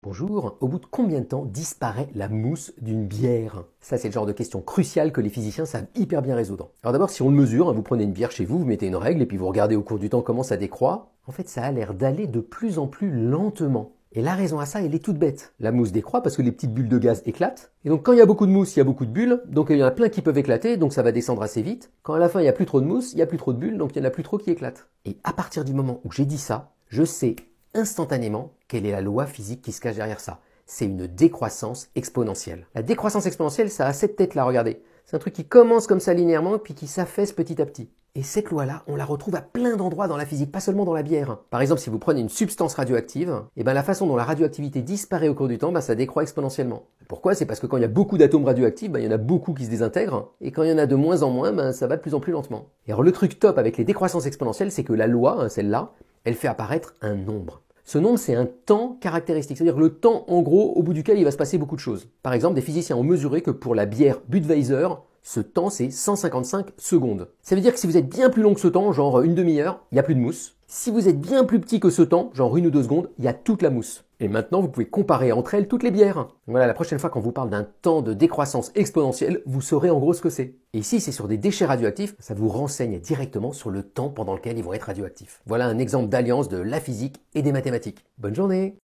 Bonjour, au bout de combien de temps disparaît la mousse d'une bière? Ça, c'est le genre de question cruciale que les physiciens savent hyper bien résoudre. Alors d'abord, si on le mesure, vous prenez une bière chez vous, vous mettez une règle et puis vous regardez au cours du temps comment ça décroît. En fait, ça a l'air d'aller de plus en plus lentement. Et la raison à ça, elle est toute bête. La mousse décroît parce que les petites bulles de gaz éclatent. Et donc quand il y a beaucoup de mousse, il y a beaucoup de bulles. Donc il y en a plein qui peuvent éclater, donc ça va descendre assez vite. Quand à la fin, il n'y a plus trop de mousse, il n'y a plus trop de bulles, donc il n'y en a plus trop qui éclatent. Et à partir du moment où j'ai dit ça, je sais instantanément quelle est la loi physique qui se cache derrière ça. C'est une décroissance exponentielle. La décroissance exponentielle, ça a cette tête-là, regardez. C'est un truc qui commence comme ça linéairement, puis qui s'affaisse petit à petit. Et cette loi-là, on la retrouve à plein d'endroits dans la physique, pas seulement dans la bière. Par exemple, si vous prenez une substance radioactive, la façon dont la radioactivité disparaît au cours du temps, ça décroît exponentiellement. Pourquoi? C'est parce que quand il y a beaucoup d'atomes radioactifs, il y en a beaucoup qui se désintègrent, et quand il y en a de moins en moins, ça va de plus en plus lentement. Et alors le truc top avec les décroissances exponentielles, c'est que la loi, celle-là, elle fait apparaître un nombre. Ce nombre, c'est un temps caractéristique, c'est-à-dire le temps, en gros, au bout duquel il va se passer beaucoup de choses. Par exemple, des physiciens ont mesuré que pour la bière Budweiser, ce temps, c'est 155 secondes. Ça veut dire que si vous êtes bien plus long que ce temps, genre une demi-heure, il n'y a plus de mousse. Si vous êtes bien plus petit que ce temps, genre 1 ou 2 secondes, il y a toute la mousse. Et maintenant, vous pouvez comparer entre elles toutes les bières. Voilà, la prochaine fois qu'on vous parle d'un temps de décroissance exponentielle, vous saurez en gros ce que c'est. Et ici, c'est sur des déchets radioactifs, ça vous renseigne directement sur le temps pendant lequel ils vont être radioactifs. Voilà un exemple d'alliance de la physique et des mathématiques. Bonne journée!